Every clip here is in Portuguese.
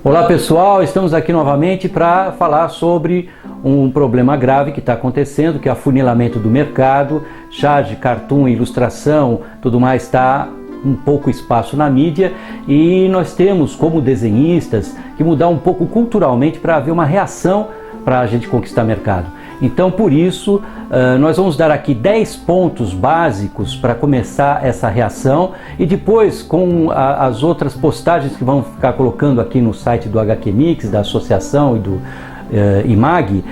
Olá pessoal, estamos aqui novamente para falar sobre um problema grave que está acontecendo, que é o afunilamento do mercado, charge, cartoon, ilustração, tudo mais está um pouco espaço na mídia e nós temos como desenhistas que mudar um pouco culturalmente para haver uma reação para a gente conquistar mercado. Então por isso nós vamos dar aqui 10 pontos básicos para começar essa reação e depois com as outras postagens que vamos ficar colocando aqui no site do HQ Mix, da associação e do IMAG,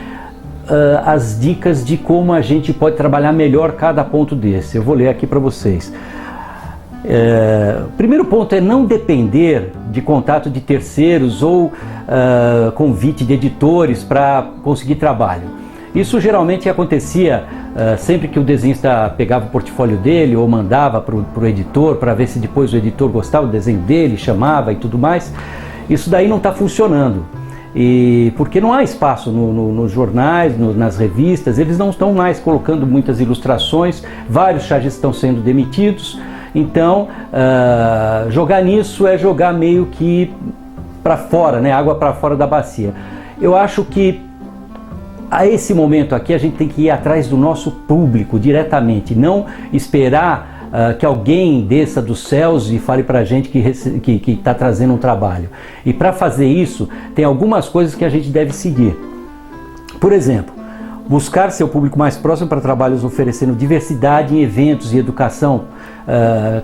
as dicas de como a gente pode trabalhar melhor cada ponto desse. Eu vou ler aqui para vocês. Primeiro ponto é não depender de contato de terceiros ou convite de editores para conseguir trabalho. Isso geralmente acontecia sempre que o desenhista pegava o portfólio dele ou mandava para o editor para ver se depois o editor gostava do desenho dele, chamava e tudo mais. Isso daí não está funcionando. E porque não há espaço nos jornais, nas revistas, eles não estão mais colocando muitas ilustrações, vários charges estão sendo demitidos. Então, jogar nisso é jogar meio que para fora, né? Água para fora da bacia. Eu acho que a esse momento aqui a gente tem que ir atrás do nosso público diretamente, não esperar que alguém desça dos céus e fale para a gente que está trazendo um trabalho. E para fazer isso, tem algumas coisas que a gente deve seguir. Por exemplo, buscar seu público mais próximo para trabalhos oferecendo diversidade em eventos e educação.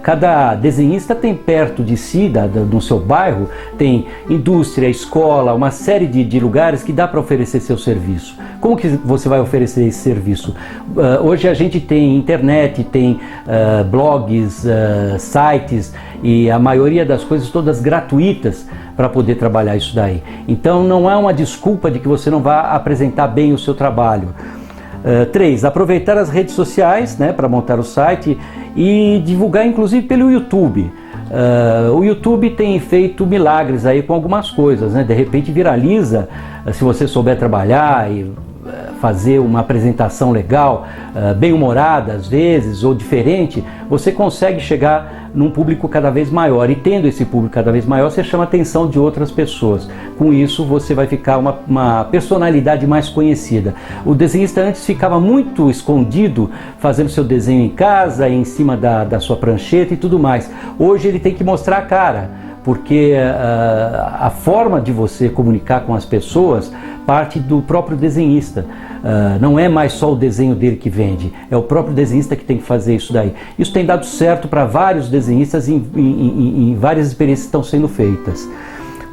Cada desenhista tem perto de si, no seu bairro, tem indústria, escola, uma série de lugares que dá para oferecer seu serviço. Como que você vai oferecer esse serviço? Hoje a gente tem internet, tem blogs, sites e a maioria das coisas todas gratuitas para poder trabalhar isso daí. Então não há uma desculpa de que você não vá apresentar bem o seu trabalho. 3. Aproveitar as redes sociais, né, para montar o site e divulgar inclusive pelo YouTube. O YouTube tem feito milagres aí com algumas coisas, né? De repente viraliza, se você souber trabalhar e fazer uma apresentação legal, bem humorada às vezes ou diferente, você consegue chegar num público cada vez maior, e tendo esse público cada vez maior, você chama a atenção de outras pessoas. Com isso você vai ficar uma personalidade mais conhecida. O desenhista antes ficava muito escondido, fazendo seu desenho em casa, em cima da sua prancheta e tudo mais. Hoje ele tem que mostrar a cara, porque a forma de você comunicar com as pessoas parte do próprio desenhista. Não é mais só o desenho dele que vende, é o próprio desenhista que tem que fazer isso daí. Isso tem dado certo para vários desenhistas em várias experiências que estão sendo feitas.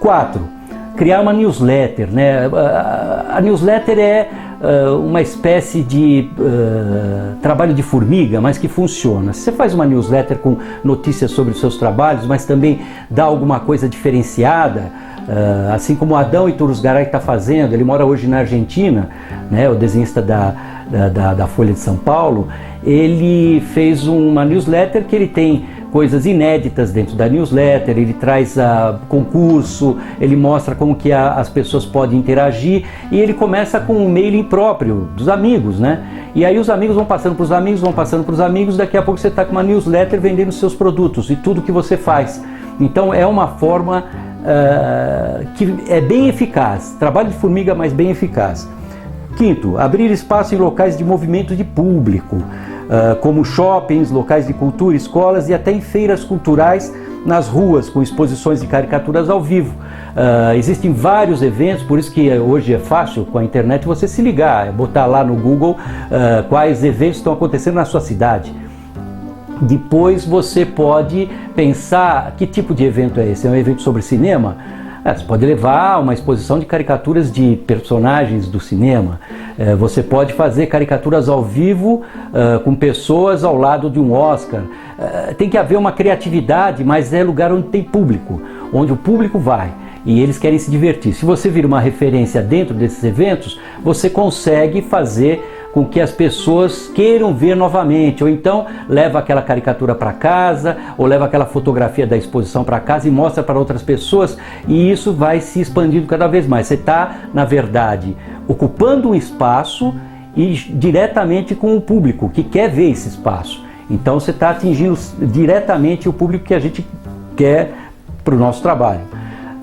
4. Criar uma newsletter, né? A newsletter é uma espécie de trabalho de formiga, mas que funciona. Se você faz uma newsletter com notícias sobre os seus trabalhos, mas também dá alguma coisa diferenciada, assim como o Adão Ituruzgaray está fazendo, ele mora hoje na Argentina, né, o desenhista da Folha de São Paulo, ele fez uma newsletter que ele tem coisas inéditas dentro da newsletter, ele traz concurso, ele mostra como que as pessoas podem interagir e ele começa com um mailing próprio dos amigos, né? E aí os amigos vão passando para os amigos, daqui a pouco você está com uma newsletter vendendo seus produtos e tudo que você faz. Então é uma forma que é bem eficaz, trabalho de formiga, mas bem eficaz. 5. Abrir espaço em locais de movimento de público, como shoppings, locais de cultura, escolas e até em feiras culturais nas ruas, com exposições de caricaturas ao vivo. Existem vários eventos, por isso que hoje é fácil com a internet você se ligar, botar lá no Google quais eventos estão acontecendo na sua cidade. Depois você pode pensar que tipo de evento é esse. É um evento sobre cinema? Você pode levar uma exposição de caricaturas de personagens do cinema. Você pode fazer caricaturas ao vivo com pessoas ao lado de um Oscar. Tem que haver uma criatividade, mas é lugar onde tem público, onde o público vai e eles querem se divertir. Se você vira uma referência dentro desses eventos, você consegue fazer com que as pessoas queiram ver novamente, ou então leva aquela caricatura para casa, ou leva aquela fotografia da exposição para casa e mostra para outras pessoas, e isso vai se expandindo cada vez mais. Você está, na verdade, ocupando um espaço e diretamente com o público que quer ver esse espaço. Então você está atingindo diretamente o público que a gente quer para o nosso trabalho.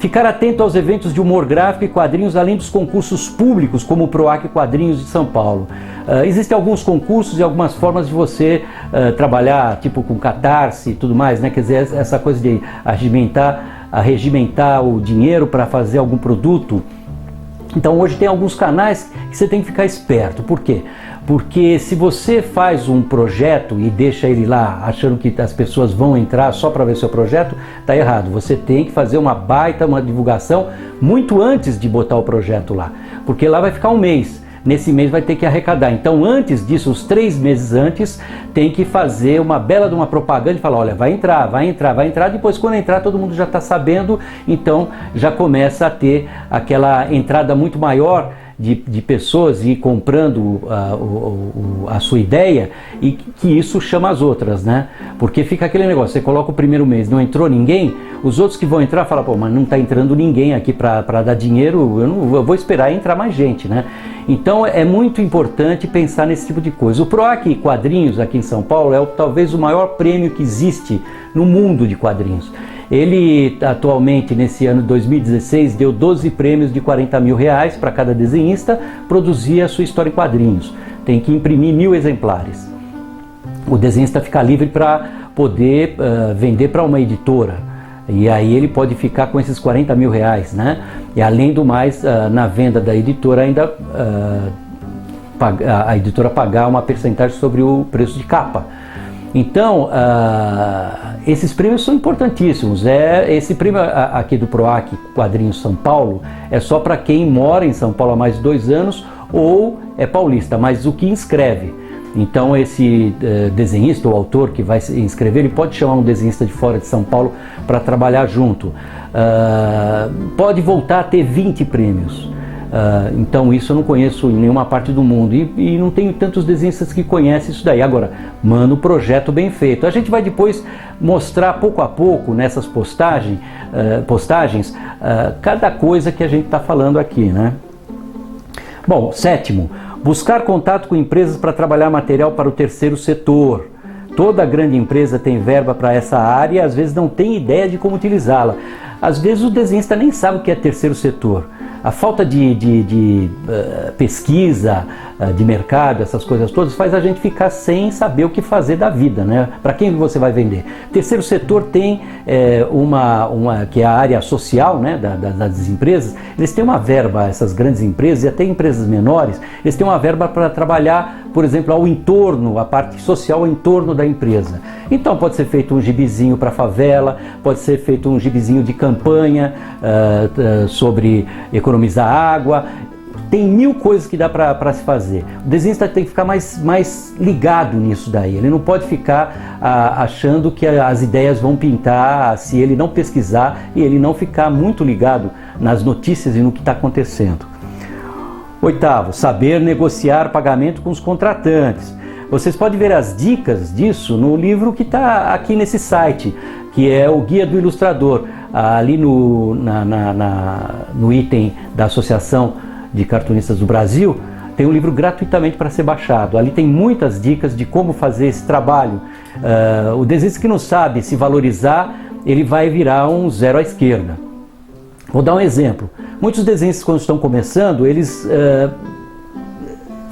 Ficar atento aos eventos de humor gráfico e quadrinhos, além dos concursos públicos, como o PROAC Quadrinhos de São Paulo. Existem alguns concursos e algumas formas de você trabalhar, tipo com Catarse e tudo mais, né? Quer dizer, essa coisa de arregimentar o dinheiro para fazer algum produto. Então hoje tem alguns canais que você tem que ficar esperto. Por quê? Porque se você faz um projeto e deixa ele lá achando que as pessoas vão entrar só para ver seu projeto, tá errado. Você tem que fazer uma divulgação muito antes de botar o projeto lá, porque lá vai ficar um mês. Nesse mês vai ter que arrecadar. Então antes disso, uns 3 meses antes, tem que fazer uma bela de uma propaganda e falar, olha, vai entrar, vai entrar, vai entrar. Depois quando entrar todo mundo já está sabendo, então já começa a ter aquela entrada muito maior de pessoas e comprando a sua ideia, e que isso chama as outras, né? Porque fica aquele negócio, você coloca o primeiro mês, não entrou ninguém, os outros que vão entrar falam, pô, mas não está entrando ninguém aqui para dar dinheiro, eu vou esperar entrar mais gente, né? Então é muito importante pensar nesse tipo de coisa. O PROAC Quadrinhos aqui em São Paulo é talvez o maior prêmio que existe no mundo de quadrinhos. Ele atualmente, nesse ano de 2016, deu 12 prêmios de R$40 mil para cada desenhista produzir a sua história em quadrinhos. Tem que imprimir 1000 exemplares. O desenhista fica livre para poder vender para uma editora. E aí ele pode ficar com esses R$40 mil, né? E além do mais, na venda da editora ainda a editora pagar uma percentagem sobre o preço de capa. Então, esses prêmios são importantíssimos. Esse prêmio aqui do PROAC Quadrinhos São Paulo é só para quem mora em São Paulo há mais de 2 anos ou é paulista, mas o que inscreve. Então esse desenhista ou autor que vai se inscrever, ele pode chamar um desenhista de fora de São Paulo para trabalhar junto. Pode voltar a ter 20 prêmios. Então isso eu não conheço em nenhuma parte do mundo e não tenho tantos desenhistas que conhecem isso daí. Agora, manda um projeto bem feito. A gente vai depois mostrar pouco a pouco nessas postagens cada coisa que a gente está falando aqui, né? Bom, 7º, buscar contato com empresas para trabalhar material para o terceiro setor. Toda grande empresa tem verba para essa área e às vezes não tem ideia de como utilizá-la. Às vezes o desenhista nem sabe o que é terceiro setor. A falta de pesquisa, de mercado, essas coisas todas, faz a gente ficar sem saber o que fazer da vida, né? Para quem você vai vender? Terceiro setor tem que é a área social, né, das empresas. Eles têm uma verba, essas grandes empresas e até empresas menores, eles têm uma verba para trabalhar, por exemplo, ao entorno, a parte social ao entorno da empresa. Então pode ser feito um gibizinho para a favela, pode ser feito um gibizinho de campanha sobre economizar água. Tem 1000 coisas que dá para se fazer. O desenhista tem que ficar mais ligado nisso daí. Ele não pode ficar achando que as ideias vão pintar se ele não pesquisar e ele não ficar muito ligado nas notícias e no que está acontecendo. 8º, saber negociar pagamento com os contratantes. Vocês podem ver as dicas disso no livro que está aqui nesse site, que é o Guia do Ilustrador. Ali no item da Associação de Cartunistas do Brasil, tem um livro gratuitamente para ser baixado. Ali tem muitas dicas de como fazer esse trabalho. O desenhista que não sabe se valorizar, ele vai virar um zero à esquerda. Vou dar um exemplo. Muitos desenhistas, quando estão começando, eles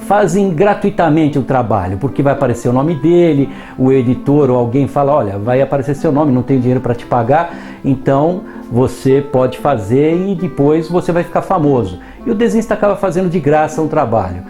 fazem gratuitamente o trabalho, porque vai aparecer o nome dele, o editor ou alguém fala, olha, vai aparecer seu nome, não tenho dinheiro para te pagar, então você pode fazer e depois você vai ficar famoso. E o desenhista acaba fazendo de graça um trabalho.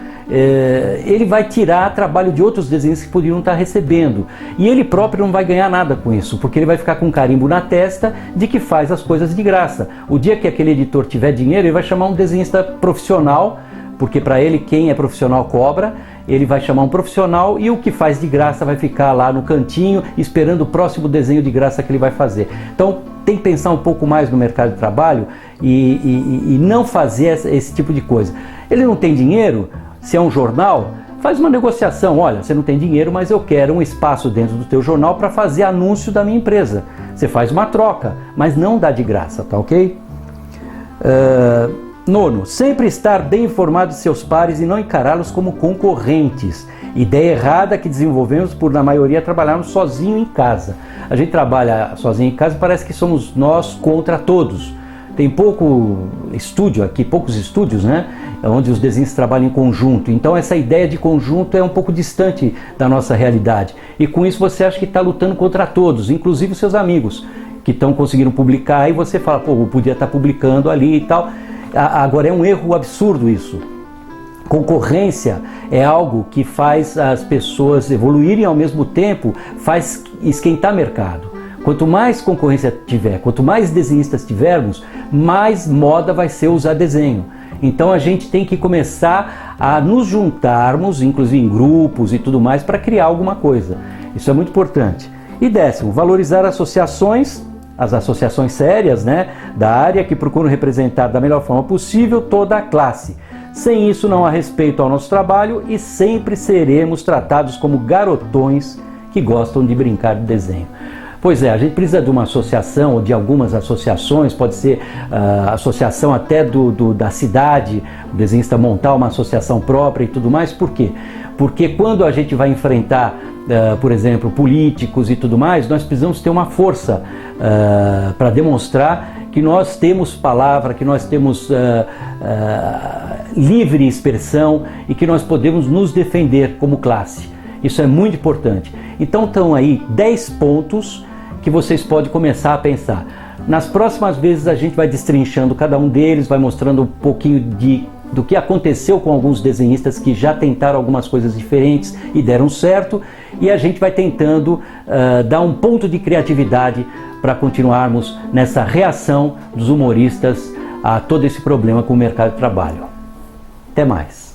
Ele vai tirar trabalho de outros desenhistas que poderiam estar recebendo. E ele próprio não vai ganhar nada com isso, porque ele vai ficar com um carimbo na testa de que faz as coisas de graça. O dia que aquele editor tiver dinheiro, ele vai chamar um desenhista profissional, porque para ele quem é profissional cobra, ele vai chamar um profissional e o que faz de graça vai ficar lá no cantinho esperando o próximo desenho de graça que ele vai fazer. Então tem que pensar um pouco mais no mercado de trabalho e não fazer esse tipo de coisa. Ele não tem dinheiro, se é um jornal, faz uma negociação, olha, você não tem dinheiro, mas eu quero um espaço dentro do teu jornal para fazer anúncio da minha empresa. Você faz uma troca, mas não dá de graça, tá ok? 9º, sempre estar bem informado de seus pares e não encará-los como concorrentes. Ideia errada que desenvolvemos por, na maioria, trabalharmos sozinho em casa. A gente trabalha sozinho em casa e parece que somos nós contra todos. tem pouco estúdio aqui, poucos estúdios, né? Onde os desenhistas trabalham em conjunto. Então essa ideia de conjunto é um pouco distante da nossa realidade. E com isso você acha que está lutando contra todos, inclusive os seus amigos, que estão conseguindo publicar, e você fala, pô, eu podia estar publicando ali e tal. Agora é um erro absurdo isso. Concorrência é algo que faz as pessoas evoluírem, ao mesmo tempo faz esquentar mercado. Quanto mais concorrência tiver, quanto mais desenhistas tivermos, mais moda vai ser usar desenho. Então a gente tem que começar a nos juntarmos, inclusive em grupos e tudo mais, para criar alguma coisa. Isso é muito importante. E 10º, valorizar associações, as associações sérias, né, da área, que procuram representar da melhor forma possível toda a classe. Sem isso não há respeito ao nosso trabalho e sempre seremos tratados como garotões que gostam de brincar de desenho. Pois é, a gente precisa de uma associação, ou de algumas associações, pode ser associação até da cidade, o desenhista montar uma associação própria e tudo mais. Por quê? Porque quando a gente vai enfrentar, por exemplo, políticos e tudo mais, nós precisamos ter uma força para demonstrar que nós temos palavra, que nós temos livre expressão e que nós podemos nos defender como classe. Isso é muito importante. Então estão aí 10 pontos que vocês podem começar a pensar. Nas próximas vezes a gente vai destrinchando cada um deles, vai mostrando um pouquinho do que aconteceu com alguns desenhistas que já tentaram algumas coisas diferentes e deram certo, e a gente vai tentando dar um ponto de criatividade para continuarmos nessa reação dos humoristas a todo esse problema com o mercado de trabalho. Até mais!